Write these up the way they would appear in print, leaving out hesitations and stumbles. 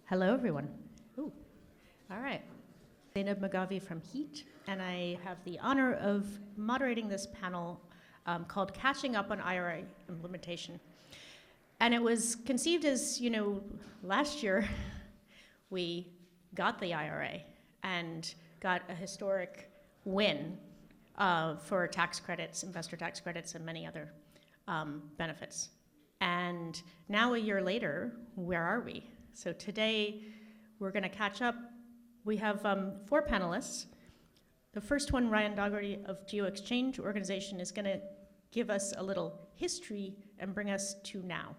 Hello, everyone. Ooh. All right. Zeyneb Magavi from HEET, and I have the honor of moderating this panel called Catching Up on IRA Implementation. And it was conceived as, last year we got the IRA and got a historic win for tax credits, investor tax credits, and many other benefits. And now a year later, where are we? So today we're going to catch up. We have 4 panelists. The first one, Ryan Dougherty of GeoExchange organization, is going to give us a little history and bring us to now.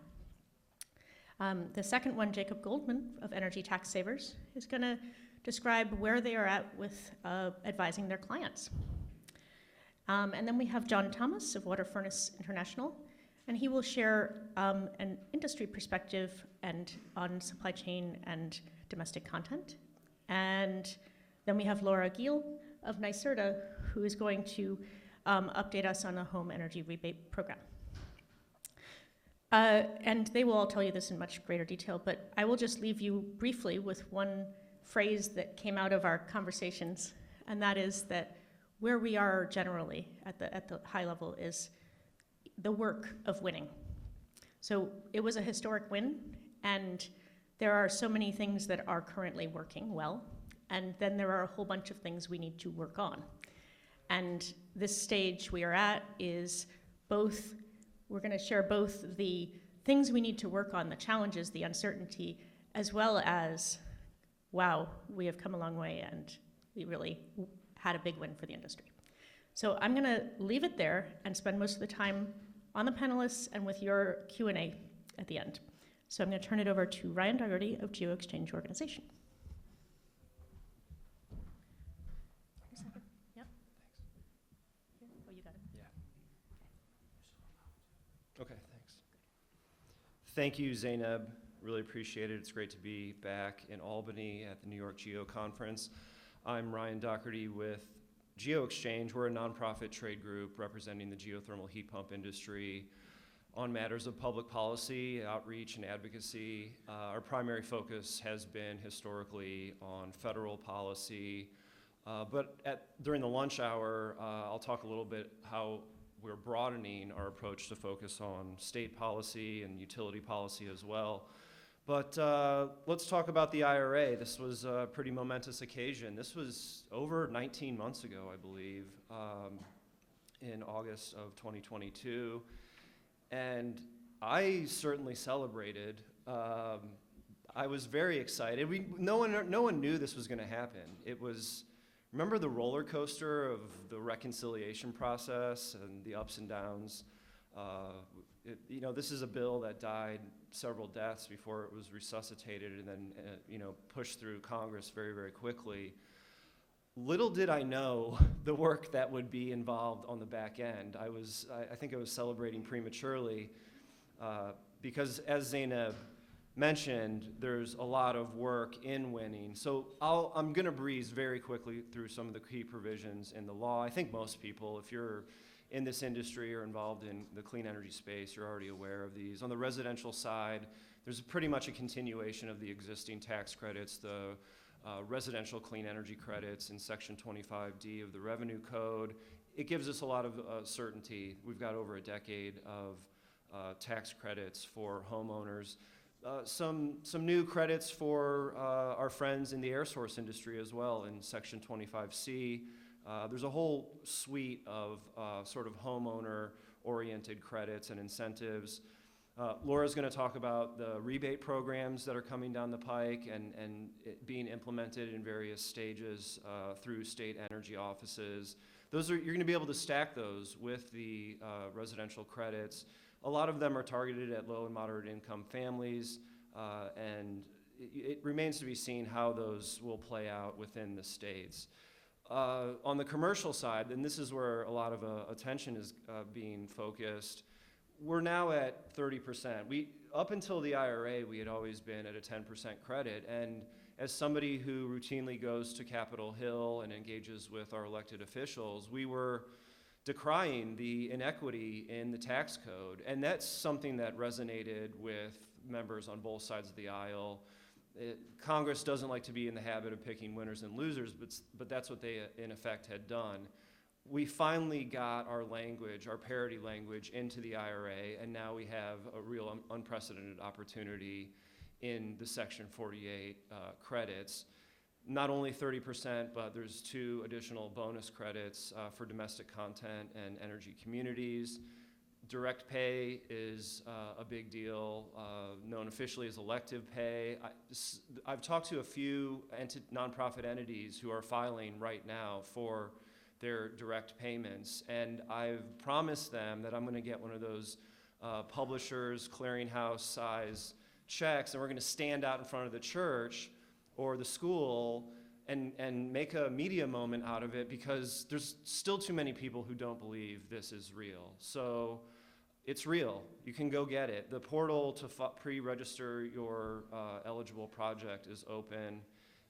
The second one, Jacob Goldman of Energy Tax Savers, is going to describe where they are at with advising their clients. And then we have John Thomas of Water Furnace International, and he will share an industry perspective and on supply chain and domestic content. And then we have Laura Giel of NYSERDA, who is going to update us on the home energy rebate program. And they will all tell you this in much greater detail, but I will just leave you briefly with one phrase that came out of our conversations, and that is that where we are generally at the high level is the work of winning. So it was a historic win, and there are so many things that are currently working well, and then there are a whole bunch of things we need to work on. And this stage we are at is both, we're going to share both the things we need to work on, the challenges, the uncertainty, as well as, wow, we have come a long way and we really had a big win for the industry. So I'm going to leave it there and spend most of the time on the panelists and with your Q&A at the end. So I'm going to turn it over to Ryan Dougherty of GeoExchange organization. Yep. Thanks. Oh, you got it? Yeah. Okay, thanks. Thank you, Zeyneb. Really appreciate it. It's great to be back in Albany at the New York GEO conference. I'm Ryan Dougherty with GeoExchange. We're a nonprofit trade group representing the geothermal heat pump industry on matters of public policy, outreach, and advocacy. Our primary focus has been historically on federal policy, but during the lunch hour, I'll talk a little bit how we're broadening our approach to focus on state policy and utility policy as well. But let's talk about the IRA. This was a pretty momentous occasion. This was over 19 months ago, I believe, in August of 2022. And I certainly celebrated. I was very excited. No one knew this was going to happen. It was, remember the roller coaster of the reconciliation process and the ups and downs? This is a bill that died several deaths before it was resuscitated and then pushed through Congress very, very quickly. Little did I know the work that would be involved on the back end. I think I was celebrating prematurely because, as Zeyneb mentioned, there's a lot of work in winning. So I'm going to breeze very quickly through some of the key provisions in the law. I think most people, if you're in this industry or involved in the clean energy space, you're already aware of these. On the residential side, there's pretty much a continuation of the existing tax credits, the residential clean energy credits in Section 25D of the Revenue Code. It gives us a lot of certainty. We've got over a decade of tax credits for homeowners. Some new credits for our friends in the air source industry as well in Section 25C. There's a whole suite of sort of homeowner-oriented credits and incentives. Laura's going to talk about the rebate programs that are coming down the pike and it being implemented in various stages through state energy offices. You're going to be able to stack those with the residential credits. A lot of them are targeted at low and moderate income families, and it remains to be seen how those will play out within the states. On the commercial side, and this is where a lot of attention is being focused, we're now at 30%. Up until the IRA, we had always been at a 10% credit, and as somebody who routinely goes to Capitol Hill and engages with our elected officials, we were decrying the inequity in the tax code, and that's something that resonated with members on both sides of the aisle. Congress doesn't like to be in the habit of picking winners and losers, but that's what they, in effect, had done. We finally got our language, our parity language, into the IRA, and now we have a real unprecedented opportunity in the Section 48 credits. Not only 30%, but there's 2 additional bonus credits for domestic content and energy communities. Direct pay is a big deal, known officially as elective pay. I've talked to a few nonprofit entities who are filing right now for their direct payments, and I've promised them that I'm going to get one of those publishers, clearinghouse size checks, and we're going to stand out in front of the church or the school and make a media moment out of it, because there's still too many people who don't believe this is real. So it's real. You can go get it. The portal to pre-register your eligible project is open,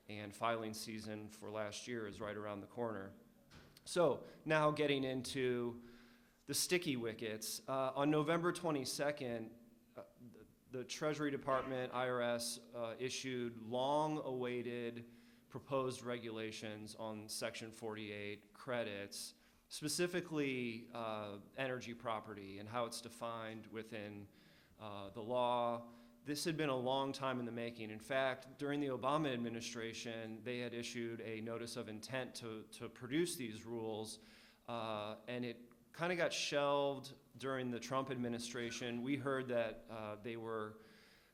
and filing season for last year is right around the corner. So now getting into the sticky wickets. On November 22nd, the Treasury Department, IRS, issued long-awaited proposed regulations on Section 48 credits, specifically energy property and how it's defined within the law. This had been a long time in the making. In fact, during the Obama administration, they had issued a notice of intent to produce these rules, and it kind of got shelved during the Trump administration. We heard that they were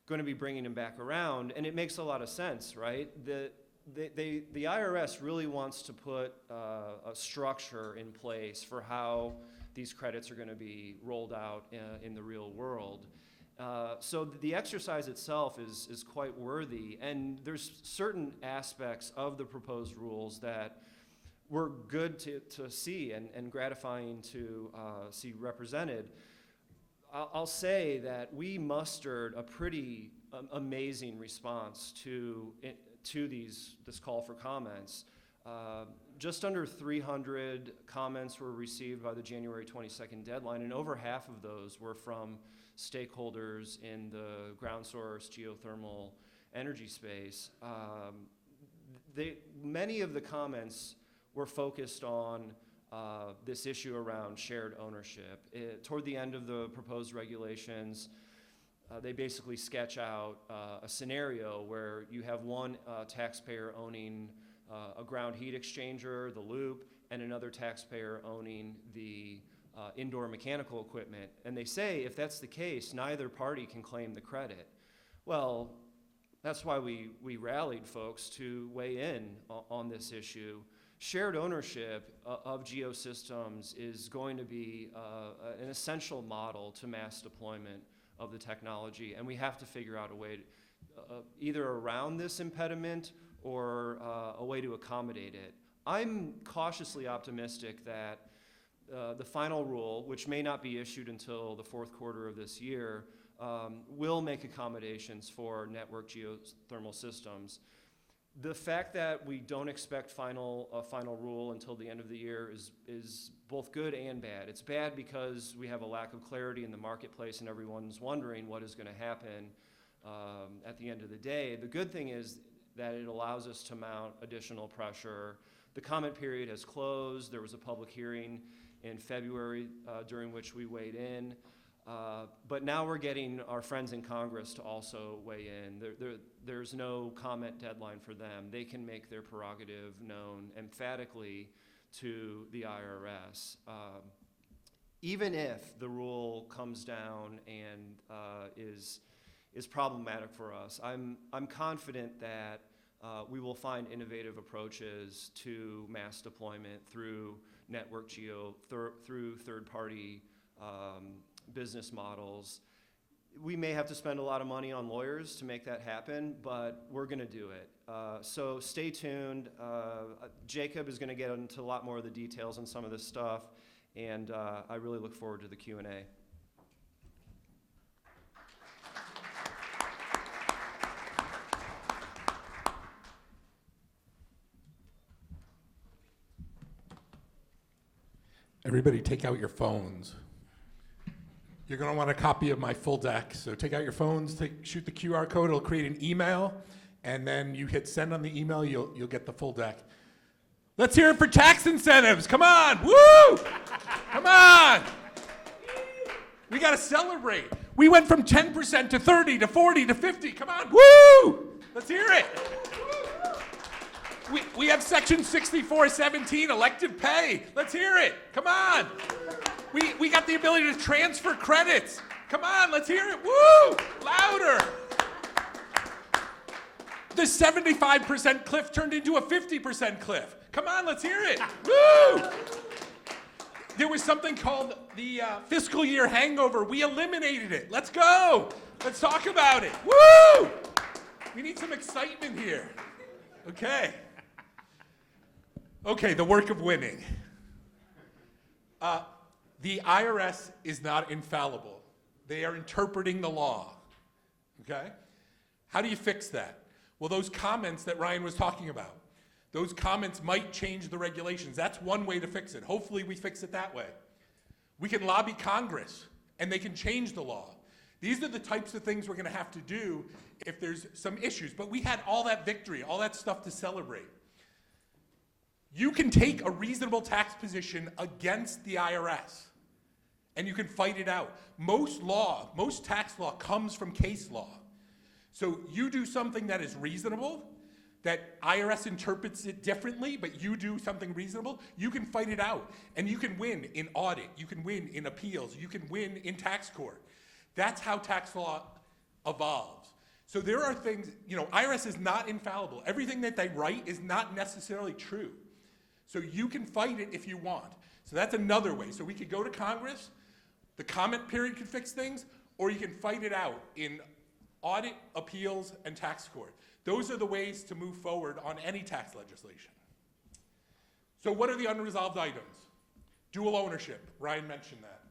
going to be bringing them back around, and it makes a lot of sense, right? The IRS really wants to put a structure in place for how these credits are going to be rolled out in the real world. So the exercise itself is quite worthy, and there's certain aspects of the proposed rules that were good to see and gratifying to see represented. I'll say that we mustered a pretty amazing response to this call for comments. Just under 300 comments were received by the January 22nd deadline, and over half of those were from stakeholders in the ground source geothermal energy space. Many of the comments were focused on this issue around shared ownership. Toward the end of the proposed regulations, they basically sketch out a scenario where you have one taxpayer owning a ground heat exchanger, the loop, and another taxpayer owning the indoor mechanical equipment. And they say if that's the case, neither party can claim the credit. Well, that's why we rallied folks to weigh in on this issue. Shared ownership of geosystems is going to be an essential model to mass deployment of the technology, and we have to figure out a way to, either around this impediment or a way to accommodate it. I'm cautiously optimistic that the final rule, which may not be issued until the fourth quarter of this year, will make accommodations for network geothermal systems. The fact that we don't expect a final rule until the end of the year is both good and bad. It's bad because we have a lack of clarity in the marketplace and everyone's wondering what is going to happen at the end of the day. The good thing is that it allows us to mount additional pressure. The comment period has closed. There was a public hearing in February during which we weighed in. But now we're getting our friends in Congress to also weigh in. There's no comment deadline for them. They can make their prerogative known emphatically to the IRS. Even if the rule comes down and is problematic for us, I'm confident that we will find innovative approaches to mass deployment through network geo, through third-party business models. We may have to spend a lot of money on lawyers to make that happen, but we're going to do it. So stay tuned. Jacob is going to get into a lot more of the details on some of this stuff, and I really look forward to the Q&A. Everybody take out your phones. You're going to want a copy of my full deck, so take out your phones, shoot the QR code, it'll create an email, and then you hit send on the email, you'll get the full deck. Let's hear it for tax incentives. Come on. Woo! Come on. We got to celebrate. We went from 10% to 30 to 40 to 50. Come on. Woo! Let's hear it. We have section 6417, elective pay. Let's hear it. Come on. We got the ability to transfer credits. Come on, let's hear it. Woo! Louder. The 75% cliff turned into a 50% cliff. Come on, let's hear it. Woo! There was something called the fiscal year hangover. We eliminated it. Let's go. Let's talk about it. Woo! We need some excitement here. Okay. Okay, the work of winning. The IRS is not infallible. They are interpreting the law. Okay? How do you fix that? Well, those comments that Ryan was talking about, those comments might change the regulations. That's one way to fix it. Hopefully we fix it that way. We can lobby Congress, and they can change the law. These are the types of things we're going to have to do if there's some issues. But we had all that victory, all that stuff to celebrate. You can take a reasonable tax position against the IRS, and you can fight it out. Most tax law comes from case law. So you do something that is reasonable, that IRS interprets it differently, but you do something reasonable, you can fight it out. And you can win in audit, you can win in appeals, you can win in tax court. That's how tax law evolves. So there are things, IRS is not infallible. Everything that they write is not necessarily true. So you can fight it if you want. So that's another way. So we could go to Congress, the comment period could fix things, or you can fight it out in audit, appeals, and tax court. Those are the ways to move forward on any tax legislation. So what are the unresolved items? Dual ownership, Ryan mentioned that.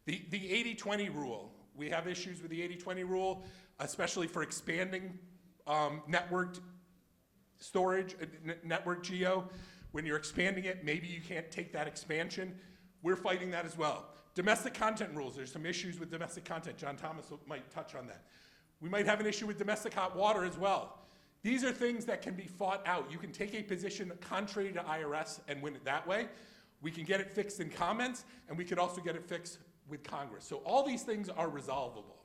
The 80-20 rule, we have issues with the 80-20 rule, especially for expanding networked storage, network geo. When you're expanding it, maybe you can't take that expansion. We're fighting that as well. Domestic content rules, there's some issues with domestic content. John Thomas might touch on that. We might have an issue with domestic hot water as well. These are things that can be fought out. You can take a position contrary to IRS and win it that way. We can get it fixed in comments, and we could also get it fixed with Congress. So all these things are resolvable.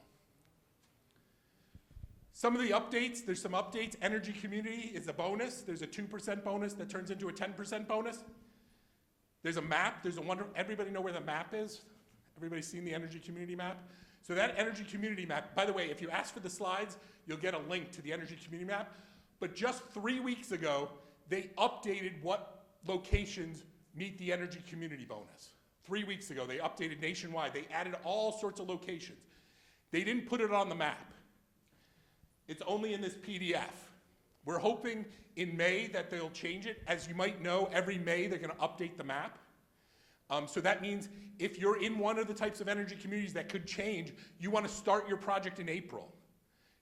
Some of the updates, there's some updates. Energy community is a bonus. There's a 2% bonus that turns into a 10% bonus. There's a map. Everybody know where the map is? Everybody seen the energy community map? So that energy community map, by the way, if you ask for the slides, you'll get a link to the energy community map. But just 3 weeks ago, they updated what locations meet the energy community bonus. 3 weeks ago, they updated nationwide. They added all sorts of locations. They didn't put it on the map. It's only in this PDF. We're hoping in May that they'll change it. As you might know, every May they're going to update the map. So that means if you're in one of the types of energy communities that could change, you want to start your project in April.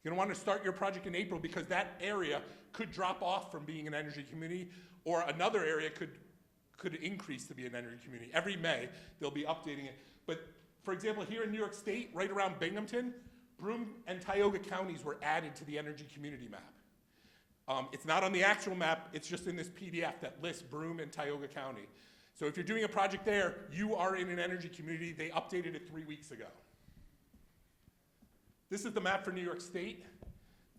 You're going to want to start your project in April because that area could drop off from being an energy community, or another area could increase to be an energy community. Every May, they'll be updating it. But for example, here in New York State, right around Binghamton, Broome and Tioga counties were added to the energy community map. It's not on the actual map, it's just in this PDF that lists Broome and Tioga County. So if you're doing a project there, you are in an energy community. They updated it 3 weeks ago. This is the map for New York State.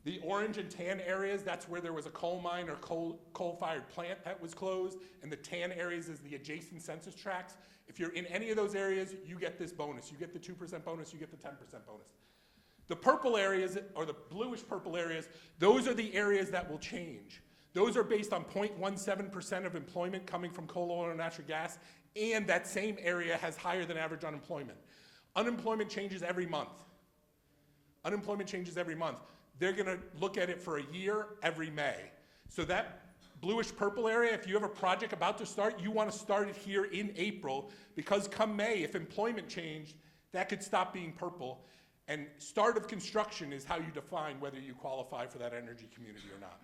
The orange and tan areas, that's where there was a coal mine or coal-fired plant that was closed, and the tan areas is the adjacent census tracts. If you're in any of those areas, you get this bonus. You get the 2% bonus, you get the 10% bonus. The purple areas, or the bluish purple areas, those are the areas that will change. Those are based on 0.17% of employment coming from coal, oil, and natural gas, and that same area has higher than average unemployment. Unemployment changes every month. Unemployment changes every month. They're going to look at it for a year every May. So that bluish purple area, if you have a project about to start, you want to start it here in April, because come May, if employment changed, that could stop being purple. And start of construction is how you define whether you qualify for that energy community or not.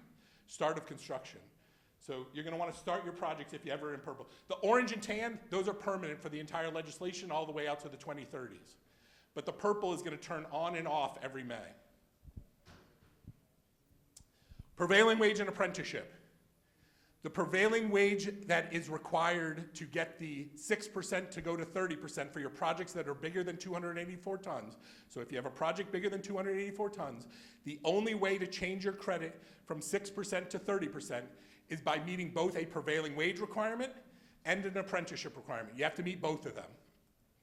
Start of construction. So you're going to want to start your projects if you ever in purple. The orange and tan, those are permanent for the entire legislation all the way out to the 2030s. But the purple is going to turn on and off every May. Prevailing wage and apprenticeship. The prevailing wage that is required to get the 6% to go to 30% for your projects that are bigger than 284 tons. So if you have a project bigger than 284 tons, the only way to change your credit from 6% to 30% is by meeting both a prevailing wage requirement and an apprenticeship requirement. You have to meet both of them,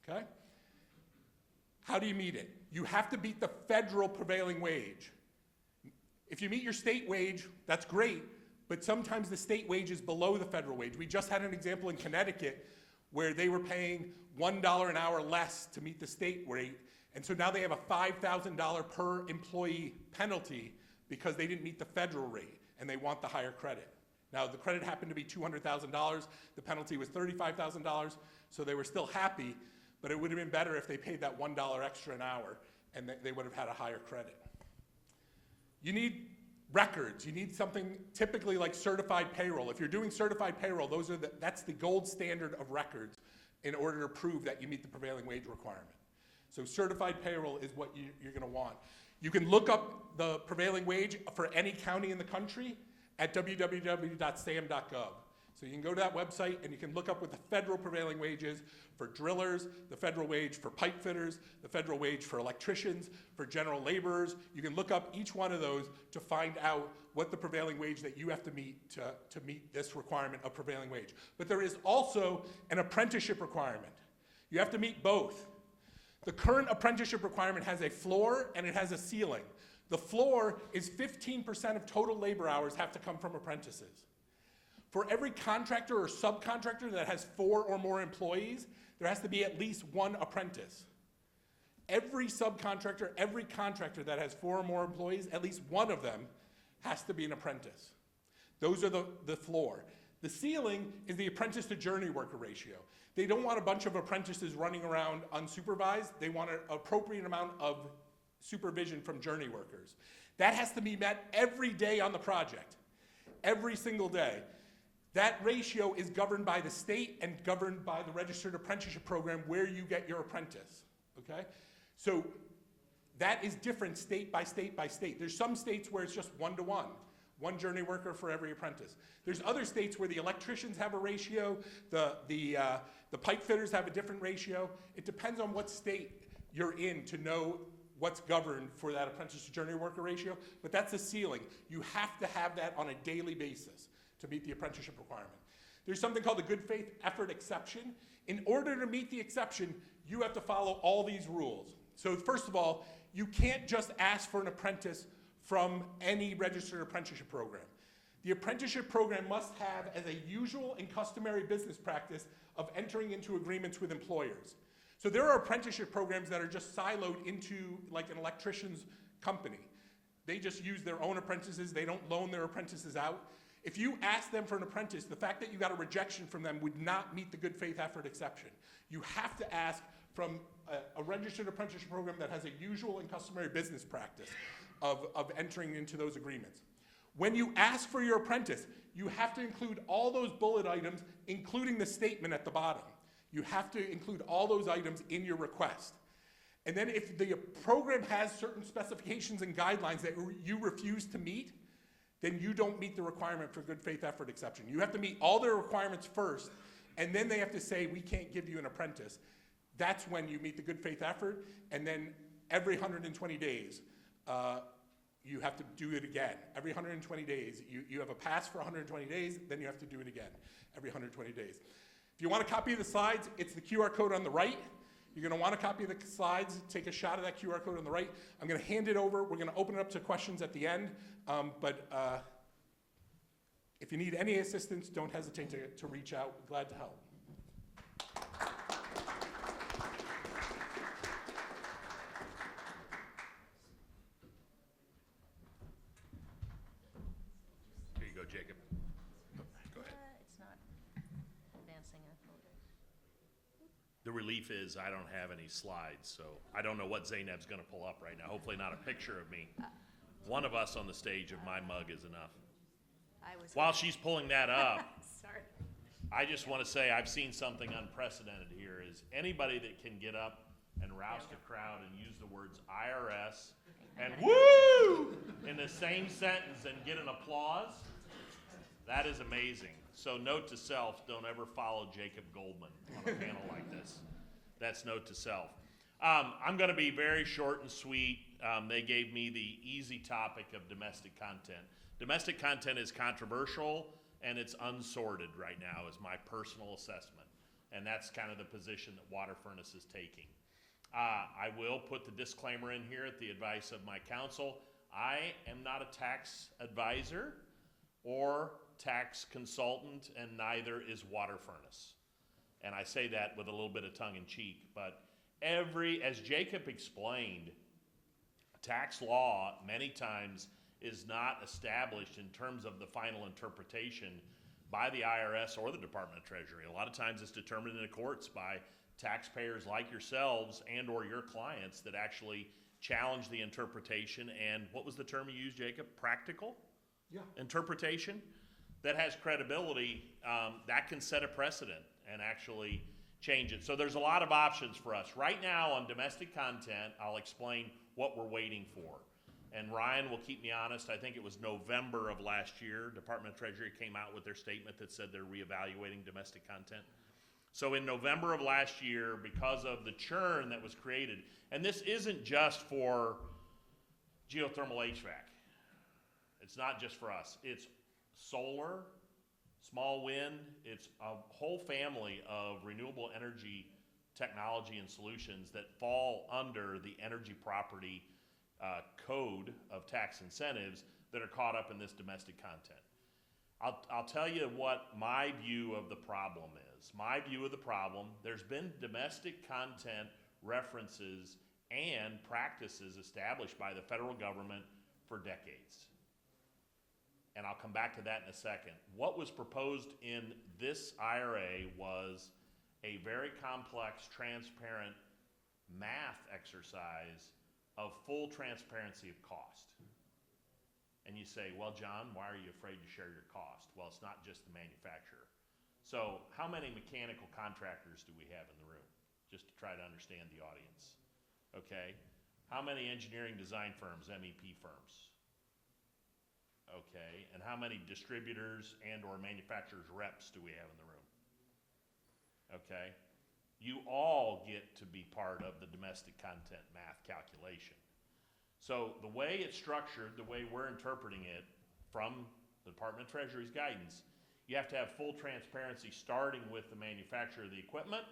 okay? How do you meet it? You have to beat the federal prevailing wage. If you meet your state wage, that's great, but sometimes the state wage is below the federal wage. We just had an example in Connecticut where they were paying $1 an hour less to meet the state rate, and so now they have a $5,000 per employee penalty because they didn't meet the federal rate, and they want the higher credit. Now, the credit happened to be $200,000, the penalty was $35,000, so they were still happy, but it would have been better if they paid that $1 extra an hour, and they would have had a higher credit. You need records. You need something typically like certified payroll. If you're doing certified payroll, that's the gold standard of records in order to prove that you meet the prevailing wage requirement. So certified payroll is what you're going to want. You can look up the prevailing wage for any county in the country at www.sam.gov. So you can go to that website and you can look up what the federal prevailing wage is for drillers, the federal wage for pipe fitters, the federal wage for electricians, for general laborers. You can look up each one of those to find out what the prevailing wage that you have to meet to meet this requirement of prevailing wage. But there is also an apprenticeship requirement. You have to meet both. The current apprenticeship requirement has a floor and it has a ceiling. The floor is 15% of total labor hours have to come from apprentices. For every contractor or subcontractor that has 4 or more employees, there has to be at least 1 apprentice. Every subcontractor, every contractor that has 4 or more employees, at least one of them has to be an apprentice. Those are the floor. The ceiling is the apprentice to journey worker ratio. They don't want a bunch of apprentices running around unsupervised. They want an appropriate amount of supervision from journey workers. That has to be met every day on the project, every single day. That ratio is governed by the state and governed by the registered apprenticeship program where you get your apprentice, okay? So that is different state by state by state. There's some states where it's just 1-to-1, 1 journey worker for every apprentice. There's other states where the electricians have a ratio, the pipe fitters have a different ratio. It depends on what state you're in to know what's governed for that apprentice to journey worker ratio, but that's the ceiling. You have to have that on a daily basis to meet the apprenticeship requirement. There's something called the good faith effort exception. In order to meet the exception, you have to follow all these rules. So first of all, you can't just ask for an apprentice from any registered apprenticeship program. The apprenticeship program must have as a usual and customary business practice of entering into agreements with employers. So there are apprenticeship programs that are just siloed into like an electrician's company. They just use their own apprentices. They don't loan their apprentices out. If you ask them for an apprentice, the fact that you got a rejection from them would not meet the good faith effort exception. You have to ask from a registered apprenticeship program that has a usual and customary business practice of entering into those agreements. When you ask for your apprentice, you have to include all those bullet items, including the statement at the bottom. You have to include all those items in your request. And then if the program has certain specifications and guidelines that you refuse to meet, then you don't meet the requirement for good faith effort exception. You have to meet all their requirements first, and then they have to say, we can't give you an apprentice. That's when you meet the good faith effort, and then every 120 days, you have to do it again. Every 120 days, you have a pass for 120 days, then you have to do it again every 120 days. If you want a copy of the slides, it's the QR code on the right. You're going to want a copy of the slides, take a shot of that QR code on the right. I'm going to hand it over. We're going to open it up to questions at the end. But if you need any assistance, don't hesitate to reach out. Glad to help. Here you go, Jacob. Go ahead. It's not advancing. I apologize. The relief is I don't have any slides, so I don't know what Zeynep's going to pull up right now. Hopefully not a picture of me. One of us on the stage of my mug is enough. While she's pulling that up, Sorry. I just want to say I've seen something unprecedented here is anybody that can get up and roust a crowd and use the words IRS and woo in the same sentence and get an applause, that is amazing. So note to self, don't ever follow Jacob Goldman on a panel like this. That's note to self. I'm going to be very short and sweet. They gave me the easy topic of domestic content. Domestic content is controversial and it's unsorted right now, is my personal assessment. And that's kind of the position that Water Furnace is taking. I will put the disclaimer in here at the advice of my counsel. I am not a tax advisor or tax consultant, and neither is Water Furnace. And I say that with a little bit of tongue in cheek, but as Jacob explained, tax law many times is not established in terms of the final interpretation by the IRS or the Department of Treasury. A lot of times it's determined in the courts by taxpayers like yourselves and or your clients that actually challenge the interpretation and, what was the term you used, Jacob? Practical? Yeah. Interpretation that has credibility, that can set a precedent and actually change it. So there's a lot of options for us. Right now on domestic content, I'll explain what we're waiting for. And Ryan will keep me honest, I think it was November of last year, Department of Treasury came out with their statement that said they're reevaluating domestic content. So in November of last year, because of the churn that was created, and this isn't just for geothermal HVAC. It's not just for us. It's solar, small wind, it's a whole family of renewable energy technology and solutions that fall under the energy property code of tax incentives that are caught up in this domestic content. I'll tell you what my view of the problem is. My view of the problem, there's been domestic content references and practices established by the federal government for decades. And I'll come back to that in a second. What was proposed in this IRA was a very complex, transparent math exercise of full transparency of cost. And you say, well, John, why are you afraid to share your cost? Well, it's not just the manufacturer. So how many mechanical contractors do we have in the room? Just to try to understand the audience. Okay. How many engineering design firms, MEP firms? Okay. And how many distributors and or manufacturers reps do we have in the room? Okay. You all get to be part of the domestic content math calculation. So the way it's structured, the way we're interpreting it from the Department of Treasury's guidance, you have to have full transparency starting with the manufacturer of the equipment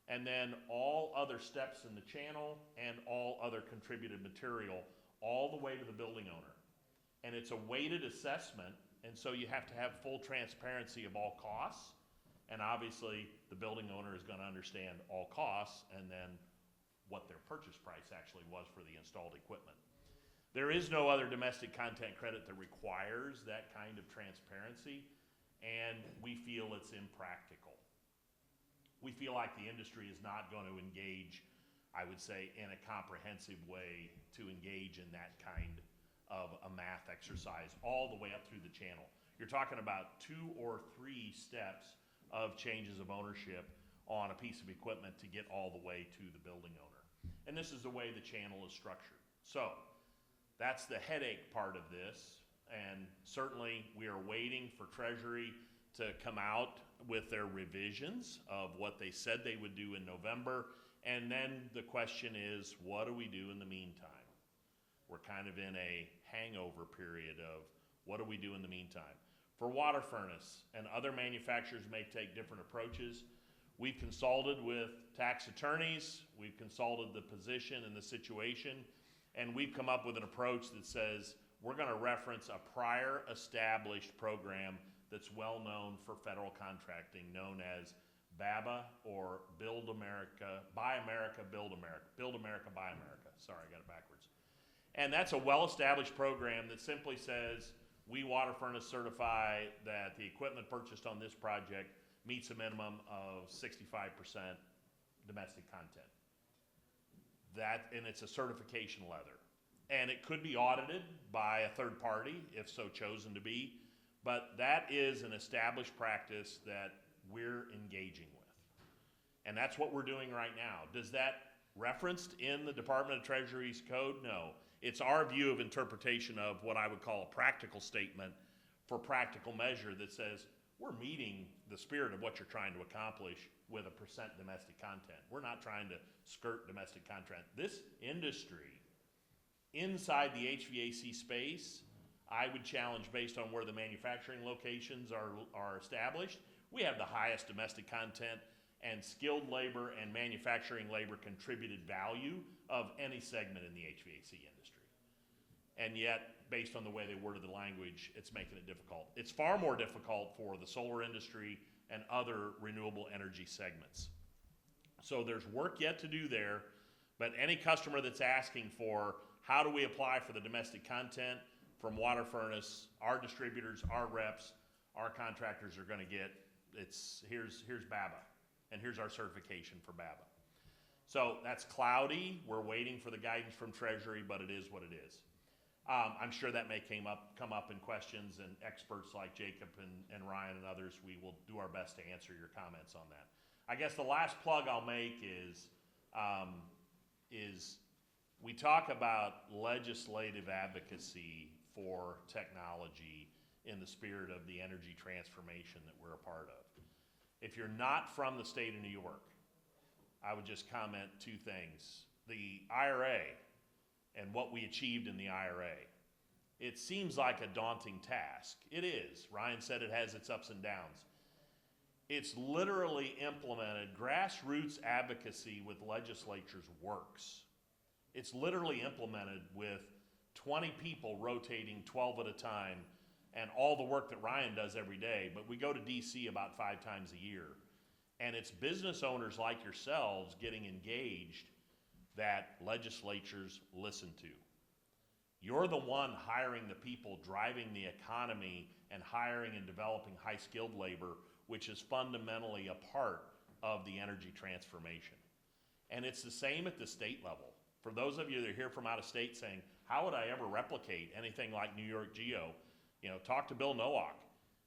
and then all other steps in the channel and all other contributed material all the way to the building owner. And it's a weighted assessment, and so you have to have full transparency of all costs. And obviously, the building owner is going to understand all costs and then what their purchase price actually was for the installed equipment. There is no other domestic content credit that requires that kind of transparency, and we feel it's impractical. We feel like the industry is not going to engage, I would say, in a comprehensive way to engage in that kind of a math exercise all the way up through the channel. You're talking about 2 or 3 steps of changes of ownership on a piece of equipment to get all the way to the building owner. And this is the way the channel is structured. So that's the headache part of this, and certainly we are waiting for Treasury to come out with their revisions of what they said they would do in November, and then the question is, what do we do in the meantime? We're kind of in a hangover period of what do we do in the meantime? For Water Furnace, and other manufacturers may take different approaches. We've consulted with tax attorneys, we've consulted the position and the situation, and we've come up with an approach that says we're going to reference a prior established program that's well known for federal contracting, known as BABA, or Build America, Buy America, Build America. Build America, Buy America. Sorry, I got it backwards. And that's a well-established program that simply says, we Water Furnace certify that the equipment purchased on this project meets a minimum of 65% domestic content. And it's a certification letter. And it could be audited by a third party, if so chosen to be, but that is an established practice that we're engaging with. And that's what we're doing right now. Does that referenced in the Department of Treasury's code? No. It's our view of interpretation of what I would call a practical statement for practical measure that says we're meeting the spirit of what you're trying to accomplish with a % domestic content. We're not trying to skirt domestic content. This industry, inside the HVAC space, I would challenge based on where the manufacturing locations are established. We have the highest domestic content and skilled labor and manufacturing labor contributed value of any segment in the HVAC industry. And yet, based on the way they worded the language, it's making it difficult. It's far more difficult for the solar industry and other renewable energy segments. So there's work yet to do there, but any customer that's asking for how do we apply for the domestic content from water furnace, our distributors, our reps, our contractors are gonna get, here's BABA, and here's our certification for BABA. So that's cloudy. We're waiting for the guidance from Treasury, but it is what it is. I'm sure that may come up in questions, and experts like Jacob and Ryan and others, we will do our best to answer your comments on that. I guess the last plug I'll make is we talk about legislative advocacy for technology in the spirit of the energy transformation that we're a part of. If you're not from the state of New York, I would just comment two things. The IRA and what we achieved in the IRA. It seems like a daunting task. It is. Ryan said it has its ups and downs. It's literally implemented. Grassroots advocacy with legislatures works. It's literally implemented with 20 people rotating 12 at a time and all the work that Ryan does every day, but we go to DC about 5 times a year. And it's business owners like yourselves getting engaged that legislatures listen to. You're the one hiring the people, driving the economy, and hiring and developing high-skilled labor, which is fundamentally a part of the energy transformation. And it's the same at the state level. For those of you that are here from out of state saying, how would I ever replicate anything like NY-GEO? Talk to Bill Nowak.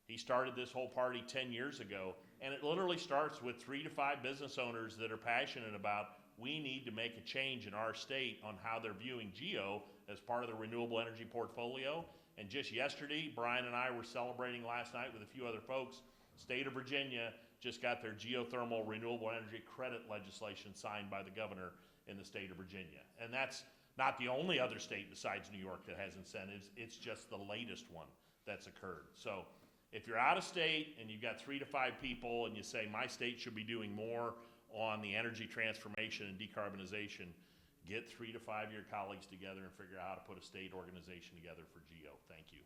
He started this whole party 10 years ago, and it literally starts with 3 to 5 business owners that are passionate about we need to make a change in our state on how they're viewing GEO as part of the renewable energy portfolio. And just yesterday, Brian and I were celebrating last night with a few other folks. State of Virginia just got their geothermal renewable energy credit legislation signed by the governor in the state of Virginia. And that's not the only other state besides New York that has incentives. It's just the latest one that's occurred. So if you're out of state and you've got 3 to 5 people and you say my state should be doing more on the energy transformation and decarbonization, get 3 to 5 of your colleagues together and figure out how to put a state organization together for GEO. Thank you.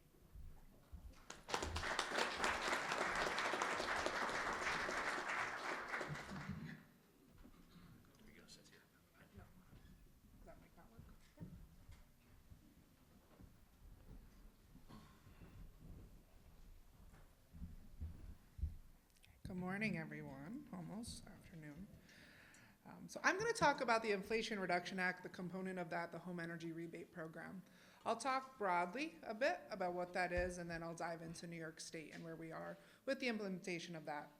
Good morning, everyone. Almost afternoon. So I'm going to talk about the Inflation Reduction Act, the component of that, the Home Energy Rebate Program. I'll talk broadly a bit about what that is, and then I'll dive into New York State and where we are with the implementation of that.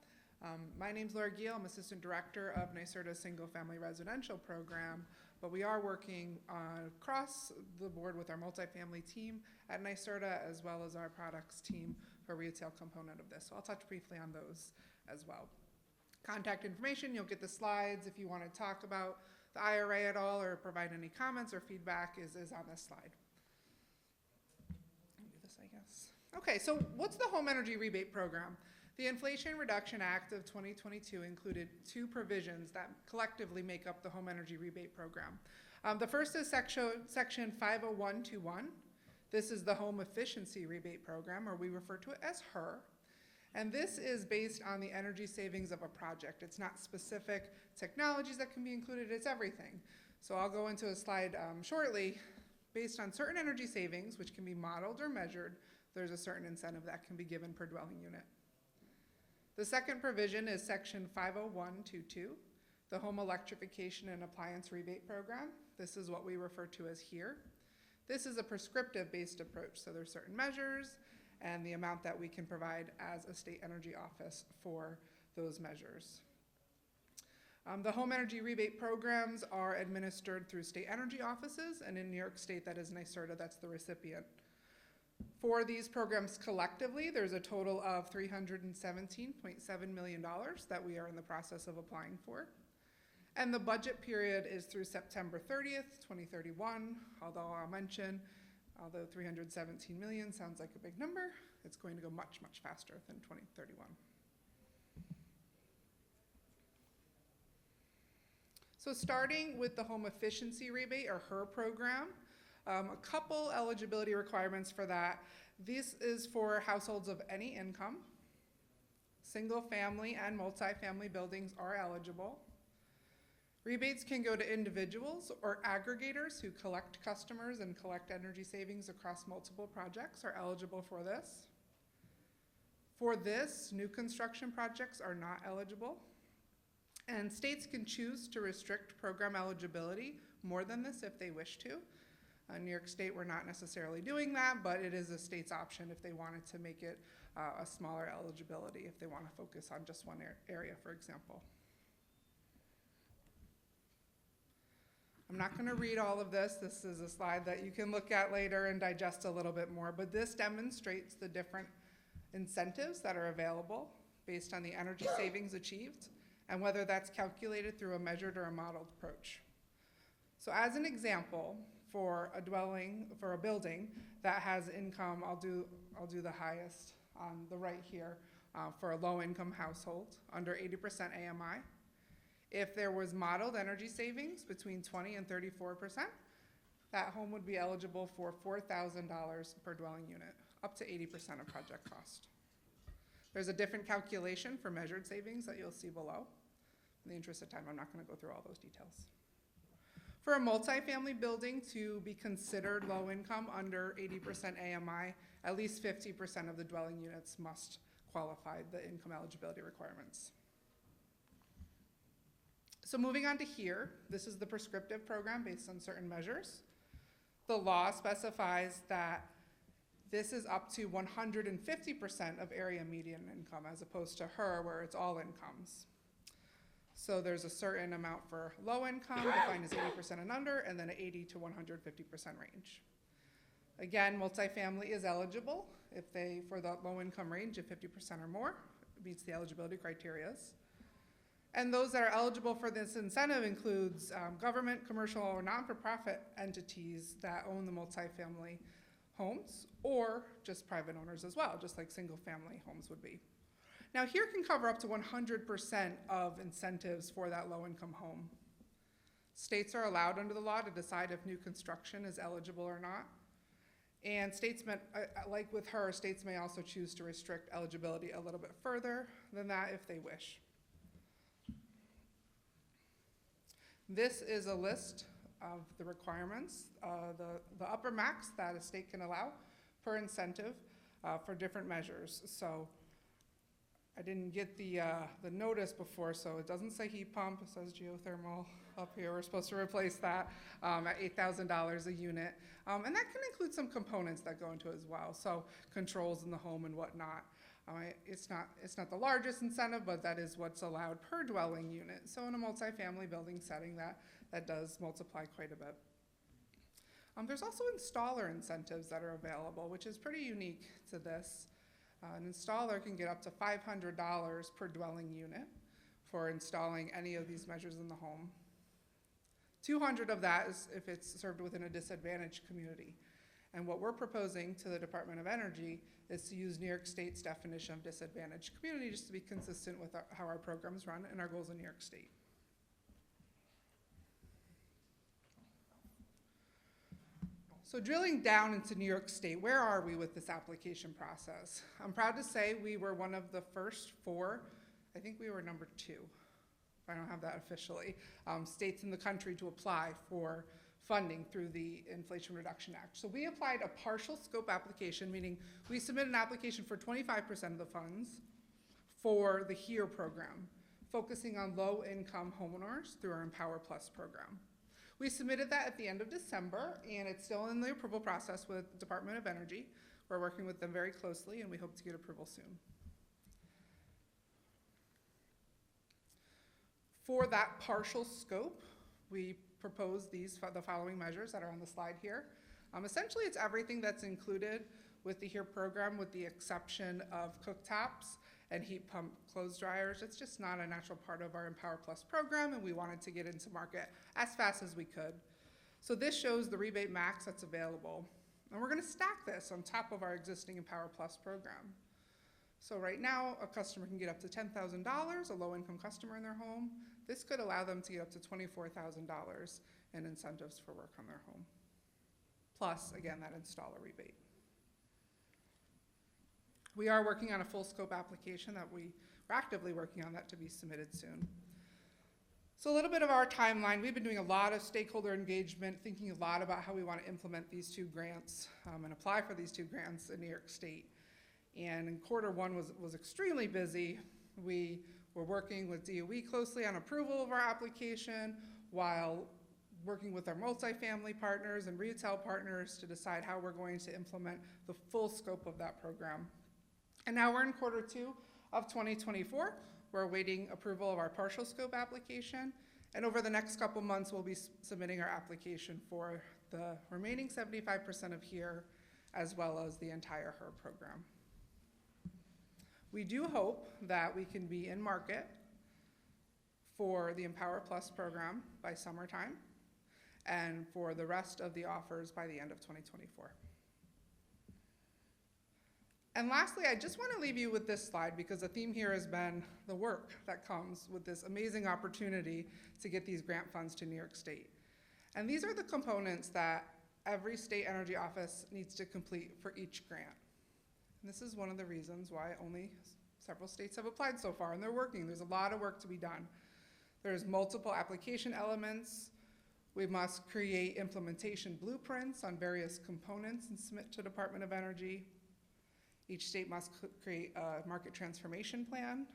My name's Laura Giel. I'm Assistant Director of NYSERDA's Single Family Residential Program, but we are working across the board with our multifamily team at NYSERDA, as well as our products team for retail component of this. So I'll touch briefly on those as well. Contact information, you'll get the slides if you want to talk about the IRA at all or provide any comments or feedback is on this slide. I'll do this, I guess. Okay, so what's the Home Energy Rebate Program? The Inflation Reduction Act of 2022 included 2 provisions that collectively make up the Home Energy Rebate Program. The first is section 50121. This is the Home Efficiency Rebate Program, or we refer to it as HER. And this is based on the energy savings of a project. It's not specific technologies that can be included, it's everything. So I'll go into a slide shortly. Based on certain energy savings, which can be modeled or measured, there's a certain incentive that can be given per dwelling unit. The second provision is section 50122, the Home Electrification and Appliance Rebate Program. This is what we refer to as HERE. This is a prescriptive-based approach, so there's certain measures and the amount that we can provide as a state energy office for those measures. The home energy rebate programs are administered through state energy offices, and in New York State, that is NYSERDA, that's the recipient. For these programs collectively, there's a total of $317.7 million that we are in the process of applying for. And the budget period is through September 30th, 2031, although I'll mention, although 317 million sounds like a big number, it's going to go much, much faster than 2031. So starting with the home efficiency rebate, or HER program, a couple eligibility requirements for that. This is for households of any income. Single family and multifamily buildings are eligible. Rebates can go to individuals or aggregators who collect customers and collect energy savings across multiple projects are eligible for this. For this, new construction projects are not eligible. And states can choose to restrict program eligibility more than this if they wish to. New York State, we're not necessarily doing that, but it is a state's option if they wanted to make it a smaller eligibility, if they want to focus on just one area, for example. I'm not going to read all of this. This is a slide that you can look at later and digest a little bit more, but this demonstrates the different incentives that are available based on the energy savings achieved and whether that's calculated through a measured or a modeled approach. So as an example, for a dwelling, for a building that has income, I'll do the highest on the right here, for a low income household under 80% AMI. If there was modeled energy savings between 20 and 34%, that home would be eligible for $4,000 per dwelling unit, up to 80% of project cost. There's a different calculation for measured savings that you'll see below. In the interest of time, I'm not going to go through all those details. For a multifamily building to be considered low income under 80% AMI, at least 50% of the dwelling units must qualify the income eligibility requirements. So moving on to here, this is the prescriptive program based on certain measures. The law specifies that this is up to 150% of area median income as opposed to HER where it's all incomes. So there's a certain amount for low income defined as 80% and under, and then an 80 to 150% range. Again, multifamily is eligible if they, for the low income range, if 50% or more meets the eligibility criteria. And those that are eligible for this incentive includes government, commercial, or non-for-profit entities that own the multifamily homes, or just private owners as well, just like single-family homes would be. Now, here can cover up to 100% of incentives for that low-income home. States are allowed under the law to decide if new construction is eligible or not. And states, like with HER, states may also choose to restrict eligibility a little bit further than that if they wish. This is a list of the requirements, the upper max that a state can allow per incentive for different measures. So I didn't get the notice before, so it doesn't say heat pump, it says geothermal up here. We're supposed to replace that at $8,000 a unit. And that can include some components that go into it as well, so controls in the home and whatnot. It's not the largest incentive, but that is what's allowed per dwelling unit. So in a multifamily building setting, that does multiply quite a bit. There's also installer incentives that are available, which is pretty unique to this. An installer can get up to $500 per dwelling unit for installing any of these measures in the home. $200 of that is if it's served within a disadvantaged community. And what we're proposing to the Department of Energy is to use New York State's definition of disadvantaged community just to be consistent with how our programs run and our goals in New York State. So drilling down into New York State, where are we with this application process? I'm proud to say we were one of the first 4, I think we were number 2, I don't have that officially, states in the country to apply for funding through the Inflation Reduction Act. So we applied a partial scope application, meaning we submitted an application for 25% of the funds for the HEET program, focusing on low-income homeowners through our Empower Plus program. We submitted that at the end of December, and it's still in the approval process with the Department of Energy. We're working with them very closely, and we hope to get approval soon. For that partial scope, we propose the following measures that are on the slide here. Essentially, it's everything that's included with the HEET program, with the exception of cooktops and heat pump clothes dryers. It's just not a natural part of our Empower Plus program, and we wanted to get into market as fast as we could. So this shows the rebate max that's available. And we're gonna stack this on top of our existing Empower Plus program. So right now, a customer can get up to $10,000, a low-income customer in their home. This could allow them to get up to $24,000 in incentives for work on their home. Plus, again, that installer rebate. We are working on a full scope application that we're actively working on that to be submitted soon. So a little bit of our timeline. We've been doing a lot of stakeholder engagement, thinking a lot about how we want to implement these two grants and apply for these two grants in New York State. And in Q1 was extremely busy. We were working with DOE closely on approval of our application while working with our multifamily partners and retail partners to decide how we're going to implement the full scope of that program. And now we're in Q2 of 2024. We're awaiting approval of our partial scope application. And over the next couple months, we'll be submitting our application for the remaining 75% of HEER, as well as the entire HER program. We do hope that we can be in market for the Empower Plus program by summertime, and for the rest of the offers by the end of 2024. And lastly, I just want to leave you with this slide because the theme here has been the work that comes with this amazing opportunity to get these grant funds to New York State. And these are the components that every state energy office needs to complete for each grant. And this is one of the reasons why only several states have applied so far, and they're working. There's a lot of work to be done. There's multiple application elements. We must create implementation blueprints on various components and submit to Department of Energy. Each state must create a market transformation plan.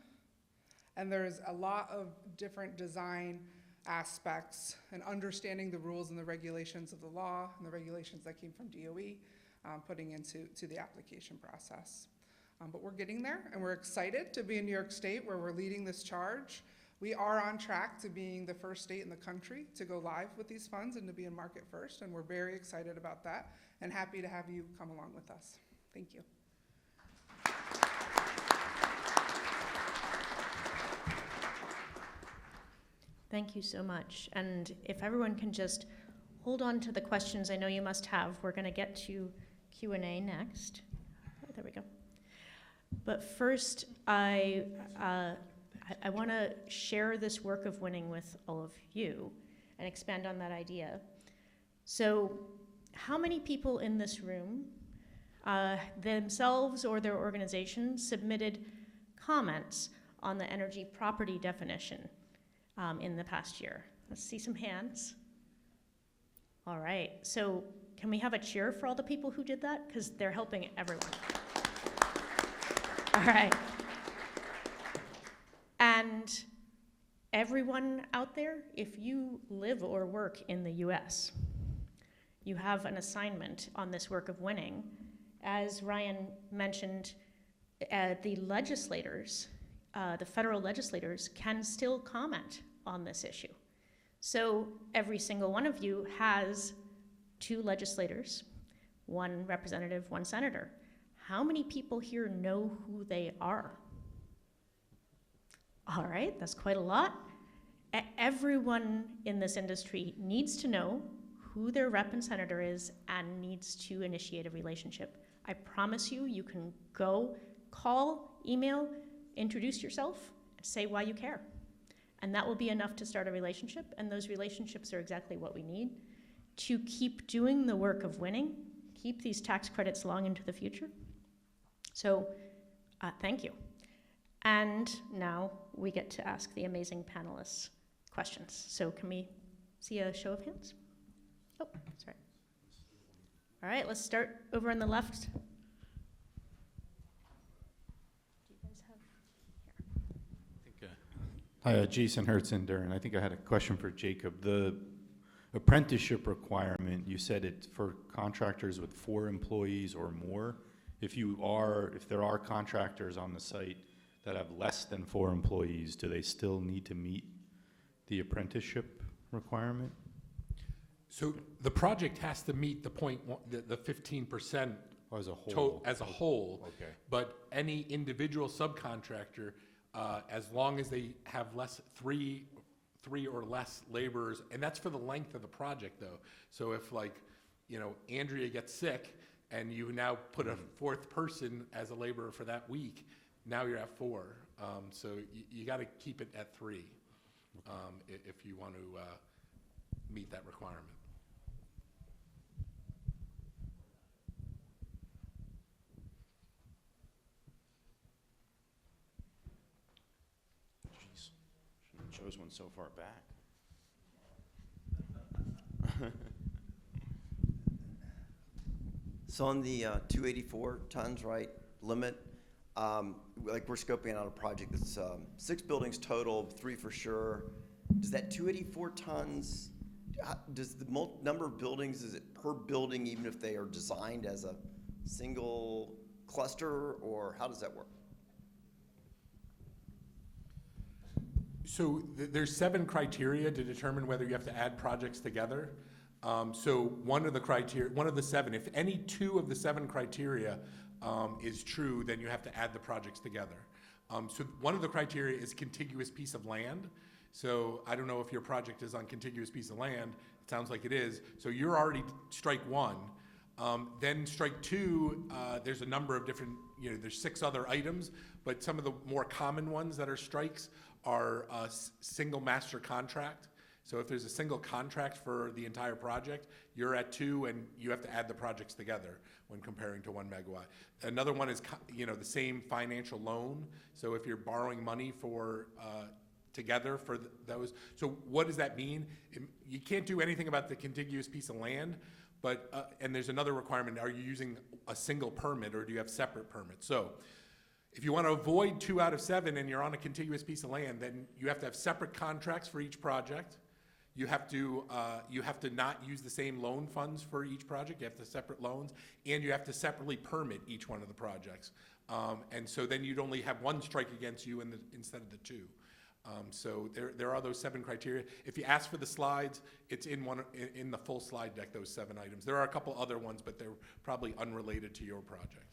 And there's a lot of different design aspects and understanding the rules and the regulations of the law and the regulations that came from DOE, putting into the application process. But we're getting there, and we're excited to be in New York State where we're leading this charge. We are on track to being the first state in the country to go live with these funds and to be in market first, and we're very excited about that and happy to have you come along with us. Thank you. Thank you so much. And if everyone can just hold on to the questions I know you must have, we're going to get to Q&A next. Oh, there we go. But first, I want to share this work of winning with all of you and expand on that idea. So how many people in this room themselves or their organization submitted comments on the energy property definition in the past year? Let's see some hands. All right, so can we have a cheer for all the people who did that? Because they're helping everyone. All right. And everyone out there, if you live or work in the US, you have an assignment on this work of winning. As Ryan mentioned, the legislators, the federal legislators can still comment on this issue. So every single one of you has 2 legislators, 1 representative, 1 senator. How many people here know who they are? All right, that's quite a lot. Everyone in this industry needs to know who their rep and senator is and needs to initiate a relationship. I promise you, you can go, call, email, introduce yourself, say why you care. And that will be enough to start a relationship, and those relationships are exactly what we need to keep doing the work of winning, keep these tax credits long into the future. So thank you. And now we get to ask the amazing panelists questions. So can we see a show of hands? Oh, sorry. All right, let's start over on the left. Do you guys have here? Hi, Jason Hertzender, and I think I had a question for Jacob. The apprenticeship requirement, you said it's for contractors with 4 employees or more. If there are contractors on the site that have less than 4 employees, do they still need to meet the apprenticeship requirement? So the project has to meet the 15% Or as a whole? as a whole. Okay. But any individual subcontractor, as long as they have three or less laborers, and that's for the length of the project though. So if Andrea gets sick and you now put a fourth person as a laborer for that week, now you're at 4. So you got to keep it at 3 if you want to meet that requirement. Jeez, shouldn't have chose one so far back. So on the 284 tons, right, limit, like we're scoping out a project that's 6 buildings total, 3 for sure. Does that 284 tons, does the number of buildings, is it per building even if they are designed as a single cluster, or how does that work? So there's 7 criteria to determine whether you have to add projects together. So one of the 7, if any 2 of the 7 criteria is true, then you have to add the projects together. So one of the criteria is contiguous piece of land. So I don't know if your project is on contiguous piece of land. It sounds like it is. So you're already strike 1. Then strike 2, there's a number of different, there's 6 other items, but some of the more common ones that are strikes are single master contract. So if there's a single contract for the entire project, you're at 2 and you have to add the projects together when comparing to 1 megawatt. Another one is, the same financial loan. So if you're borrowing money for, together for those. So what does that mean? You can't do anything about the contiguous piece of land, but, and there's another requirement. Are you using a single permit or do you have separate permits? So if you want to avoid 2 out of 7 and you're on a contiguous piece of land, then you have to have separate contracts for each project. You have to not use the same loan funds for each project. You have to separate loans, and you have to separately permit each one of the projects. And so then you'd only have 1 strike against you instead of the 2. So there are those 7 criteria. If you ask for the slides, it's in the full slide deck, those 7 items. There are a couple other ones, but they're probably unrelated to your project.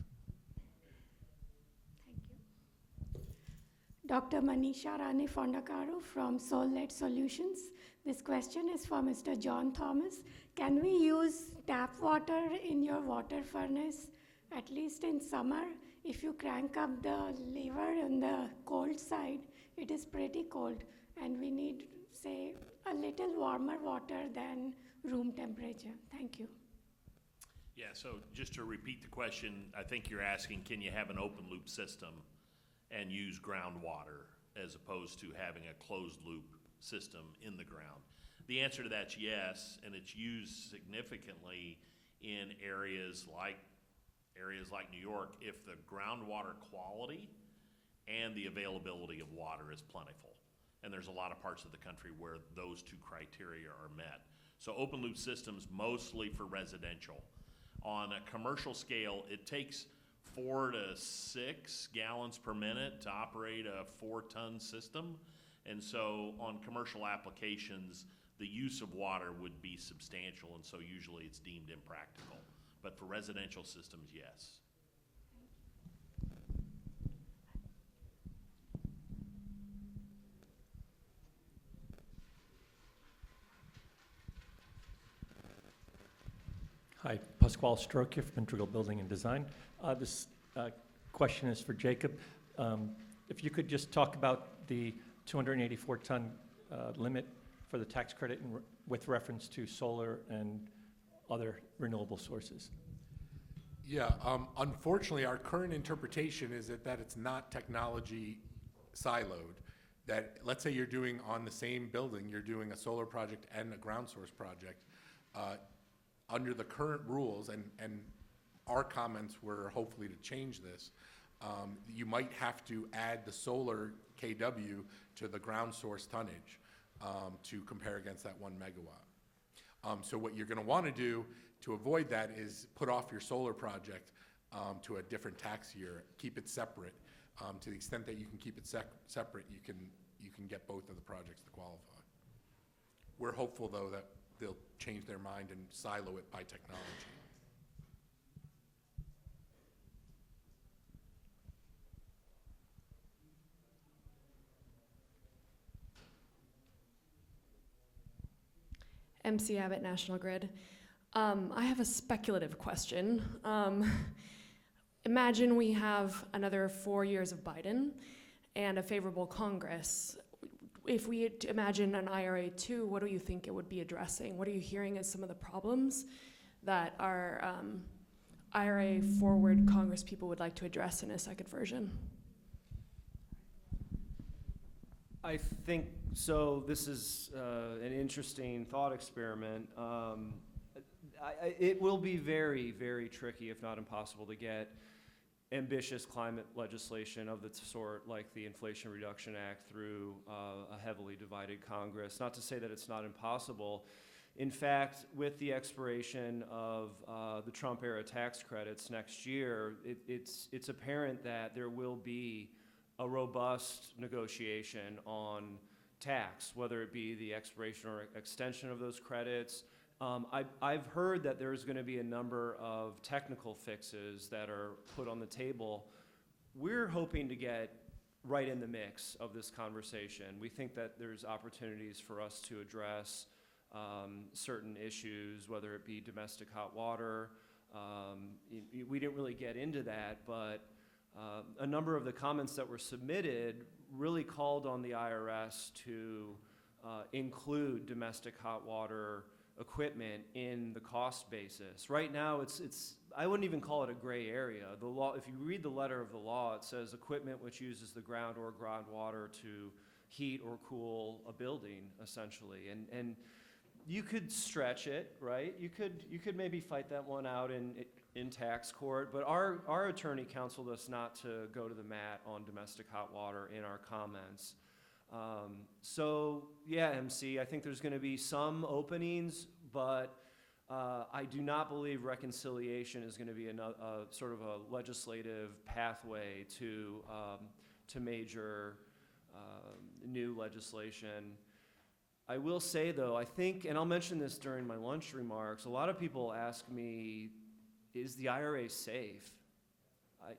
Dr. Manisha Rani Fondakaru from Soul-Led Solutions. This question is for Mr. John Thomas. Can we use tap water in your water furnace, at least in summer? If you crank up the lever on the cold side, it is pretty cold, and we need, say, a little warmer water than room temperature. Thank you. Yeah, so just to repeat the question, I think you're asking, can you have an open loop system and use groundwater as opposed to having a closed loop system in the ground? The answer to that's yes, and it's used significantly in areas like New York if the groundwater quality and the availability of water is plentiful. And there's a lot of parts of the country where those 2 criteria are met. So open loop systems mostly for residential. On a commercial scale, it takes 4 to 6 gallons per minute to operate a 4-ton system. And so on commercial applications, the use of water would be substantial, and so usually it's deemed impractical. But for residential systems, yes. Hi, Pasquale Strokir from Integral Building and Design. This question is for Jacob. If you could just talk about the 284-ton limit for the tax credit with reference to solar and other renewable sources. Yeah, unfortunately, our current interpretation is that it's not technology siloed. That, let's say you're doing on the same building, you're doing a solar project and a ground source project. Under the current rules, and our comments were hopefully to change this, you might have to add the solar KW to the ground source tonnage to compare against that 1 megawatt. So what you're going to want to do to avoid that is put off your solar project to a different tax year, keep it separate. To the extent that you can keep it separate, you can get both of the projects to qualify. We're hopeful, though, that they'll change their mind and silo it by technology. MC Abbott, National Grid. I have a speculative question. Imagine we have another 4 years of Biden and a favorable Congress. If we had to imagine an IRA 2, what do you think it would be addressing? What are you hearing as some of the problems that our IRA forward Congress people would like to address in a second version? I think so. This is an interesting thought experiment. It will be very, very tricky, if not impossible, to get ambitious climate legislation of the sort like the Inflation Reduction Act through a heavily divided Congress. Not to say that it's not impossible. In fact, with the expiration of the Trump-era tax credits next year, it's apparent that there will be a robust negotiation on tax, whether it be the expiration or extension of those credits. I've heard that there's going to be a number of technical fixes that are put on the table. We're hoping to get right in the mix of this conversation. We think that there's opportunities for us to address certain issues, whether it be domestic hot water. We didn't really get into that, but a number of the comments that were submitted really called on the IRS to include domestic hot water equipment in the cost basis. Right now, I wouldn't even call it a gray area. The law, if you read the letter of the law, it says equipment which uses the ground or groundwater to heat or cool a building, essentially. And you could stretch it, right? You could maybe fight that one out in tax court, but our attorney counseled us not to go to the mat on domestic hot water in our comments. So yeah, MC, I think there's going to be some openings, but I do not believe reconciliation is going to be a sort of a legislative pathway to major new legislation. I will say though, I think, and I'll mention this during my lunch remarks, a lot of people ask me, is the IRA safe?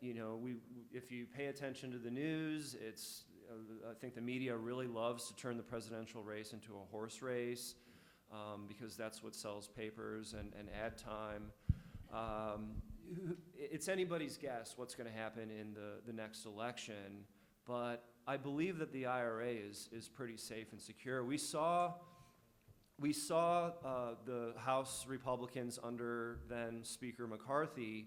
If you pay attention to the news, I think the media really loves to turn the presidential race into a horse race because that's what sells papers and ad time. It's anybody's guess what's going to happen in the next election, but I believe that the IRA is pretty safe and secure. We saw the House Republicans under then Speaker McCarthy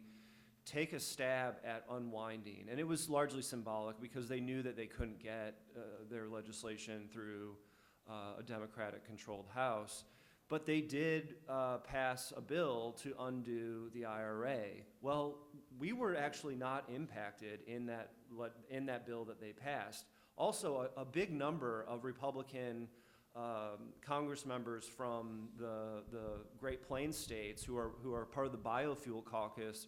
take a stab at unwinding, and it was largely symbolic because they knew that they couldn't get their legislation through a Democratic-controlled House, but they did pass a bill to undo the IRA. Well, we were actually not impacted in that bill that they passed. Also, a big number of Republican Congress members from the Great Plains states who are part of the biofuel caucus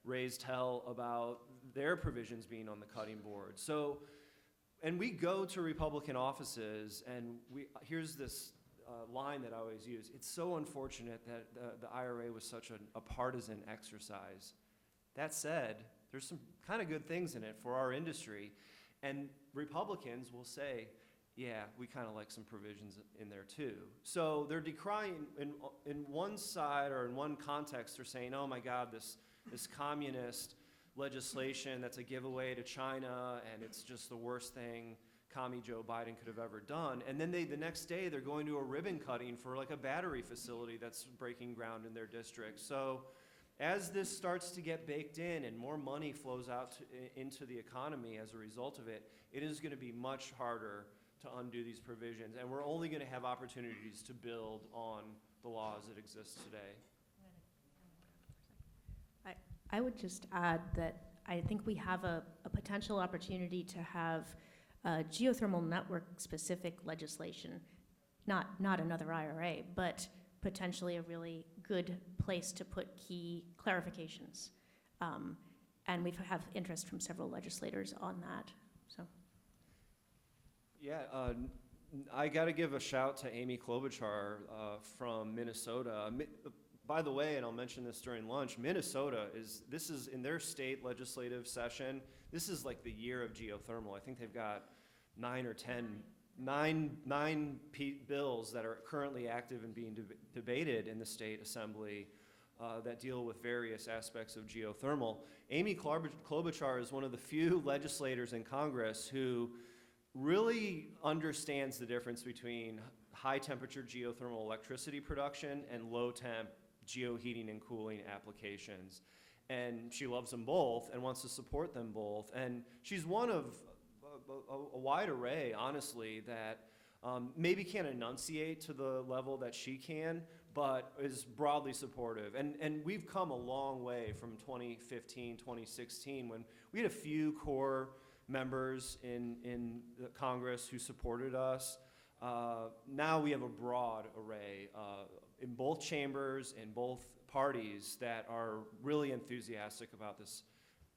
raised hell about their provisions being on the cutting board. So, and we go to Republican offices, and here's this line that I always use. It's so unfortunate that the IRA was such a partisan exercise. That said, there's some kind of good things in it for our industry. And Republicans will say, yeah, we kind of like some provisions in there too. So they're decrying, in one side or in one context, they're saying, oh my God, this communist legislation that's a giveaway to China, and it's just the worst thing Commie Joe Biden could have ever done. And then the next day they're going to a ribbon cutting for like a battery facility that's breaking ground in their district. So as this starts to get baked in and more money flows out into the economy as a result of it, it is going to be much harder to undo these provisions. And we're only going to have opportunities to build on the laws that exist today. I would just add that I think we have a potential opportunity to have geothermal network-specific legislation, not another IRA, but potentially a really good place to put key clarifications. And we have interest from several legislators on that. So, Yeah, I got to give a shout to Amy Klobuchar from Minnesota. By the way, and I'll mention this during lunch, Minnesota this is in their state legislative session. This is like the year of geothermal. I think they've got 9 or 10, nine bills that are currently active and being debated in the state assembly that deal with various aspects of geothermal. Amy Klobuchar is one of the few legislators in Congress who really understands the difference between high temperature geothermal electricity production and low temp geoheating and cooling applications. And she loves them both and wants to support them both. And she's one of a wide array, honestly, that maybe can't enunciate to the level that she can, but is broadly supportive. And we've come a long way from 2015, 2016, when we had a few core members in the Congress who supported us. Now we have a broad array in both chambers, in both parties, that are really enthusiastic about this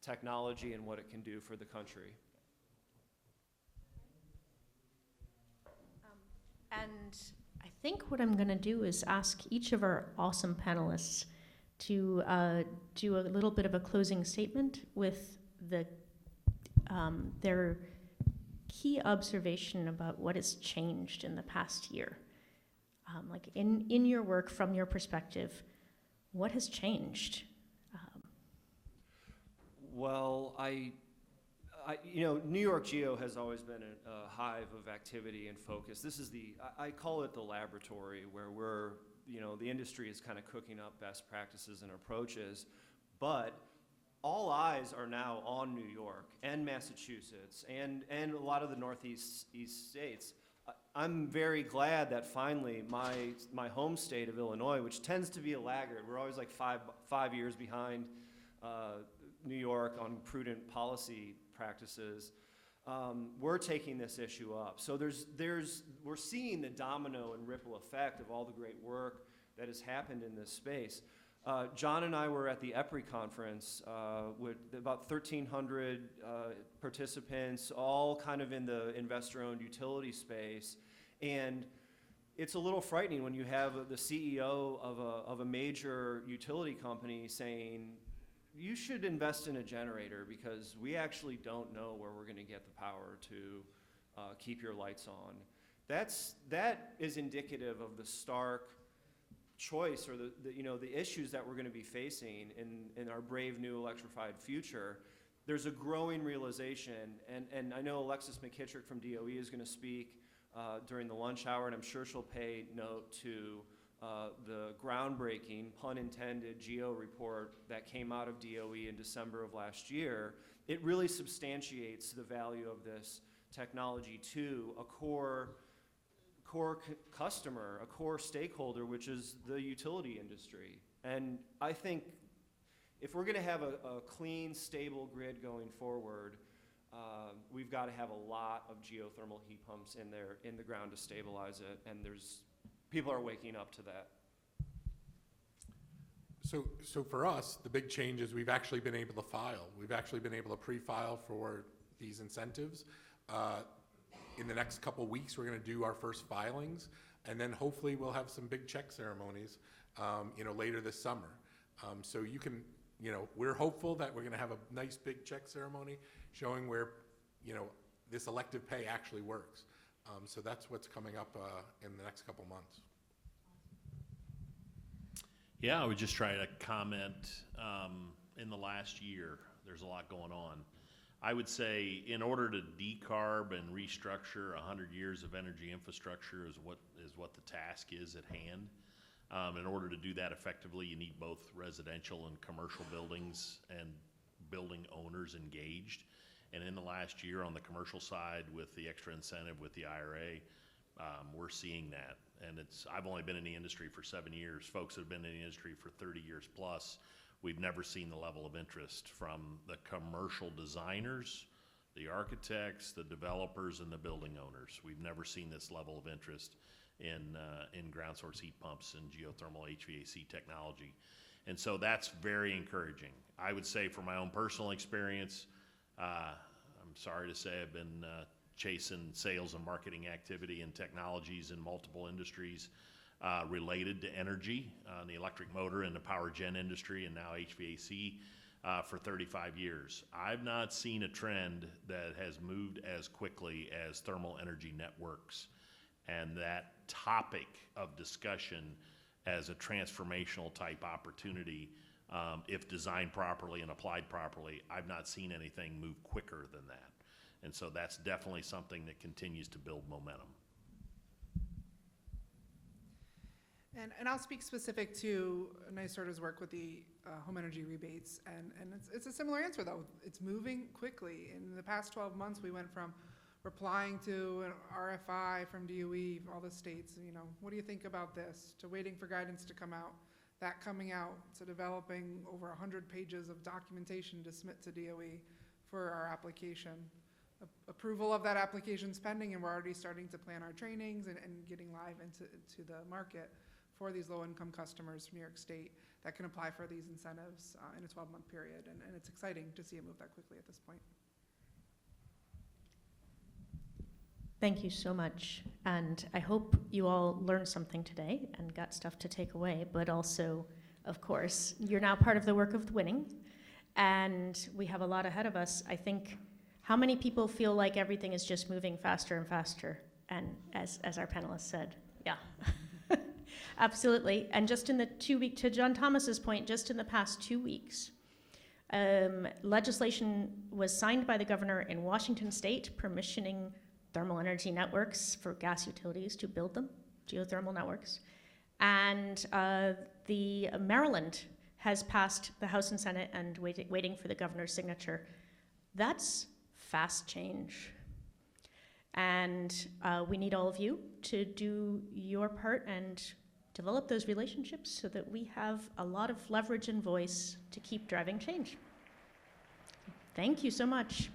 technology and what it can do for the country. And I think what I'm going to do is ask each of our awesome panelists to do a little bit of a closing statement with their key observation about what has changed in the past year. Like in your work, from your perspective, what has changed? Well, New York-GEO has always been a hive of activity and focus. This is I call it the laboratory, where the industry is kind of cooking up best practices and approaches, but all eyes are now on New York and Massachusetts and a lot of the Northeast states. I'm very glad that finally my home state of Illinois, which tends to be a laggard, we're always like five years behind New York on prudent policy practices, we're taking this issue up. So we're seeing the domino and ripple effect of all the great work that has happened in this space. John and I were at the EPRI conference with about 1,300 participants, all kind of in the investor-owned utility space. And it's a little frightening when you have the CEO of a major utility company saying, you should invest in a generator because we actually don't know where we're going to get the power to keep your lights on. That is indicative of the stark choice or the issues that we're going to be facing in our brave new electrified future. There's a growing realization, and I know Alexis McKittrick from DOE is going to speak during the lunch hour, and I'm sure she'll pay note to the groundbreaking, pun intended, GEO report that came out of DOE in December of last year. It really substantiates the value of this technology to a core customer, a core stakeholder, which is the utility industry. And I think if we're going to have a clean, stable grid going forward, we've got to have a lot of geothermal heat pumps in the ground to stabilize it, and people are waking up to that. So for us, the big change is we've actually been able to file. We've actually been able to pre-file for these incentives. In the next couple of weeks, we're going to do our first filings, and then hopefully we'll have some big check ceremonies, later this summer. So we're hopeful that we're going to have a nice big check ceremony showing where, this elective pay actually works. So that's what's coming up in the next couple months. Yeah, I would just try to comment, in the last year, there's a lot going on. I would say in order to decarb and restructure 100 years of energy infrastructure is what the task is at hand. In order to do that effectively, you need both residential and commercial buildings and building owners engaged. And in the last year on the commercial side with the extra incentive with the IRA, we're seeing that. And I've only been in the industry for 7 years. Folks that have been in the industry for 30 years plus, we've never seen the level of interest from the commercial designers, the architects, the developers, and the building owners. We've never seen this level of interest in ground source heat pumps and geothermal HVAC technology. And so that's very encouraging. I would say from my own personal experience, I'm sorry to say I've been chasing sales and marketing activity and technologies in multiple industries related to energy, the electric motor and the power gen industry, and now HVAC for 35 years. I've not seen a trend that has moved as quickly as thermal energy networks, and that topic of discussion as a transformational type opportunity, if designed properly and applied properly, I've not seen anything move quicker than that. And so that's definitely something that continues to build momentum. And I'll speak specific to NYSERDA's work with the home energy rebates, and it's a similar answer though. It's moving quickly. In the past 12 months, we went from replying to an RFI from DOE, all the states, you know, what do you think about this, to waiting for guidance to come out, that coming out, to developing over 100 pages of documentation to submit to DOE for our application. Approval of that application's pending, and we're already starting to plan our trainings and getting live into the market for these low-income customers from New York State that can apply for these incentives in a 12-month period. And it's exciting to see it move that quickly at this point. Thank you so much. And I hope you all learned something today and got stuff to take away, but also, of course, you're now part of the work of winning, and we have a lot ahead of us. I think, how many people feel like everything is just moving faster and faster? And as our panelists said, yeah. Absolutely. And just in the 2 week, to John Thomas's point, just in the past 2 weeks, legislation was signed by the governor in Washington state permissioning thermal energy networks for gas utilities to build them, geothermal networks. And the Maryland has passed the House and Senate and waiting for the governor's signature. That's fast change. And we need all of you to do your part and develop those relationships so that we have a lot of leverage and voice to keep driving change. Thank you so much.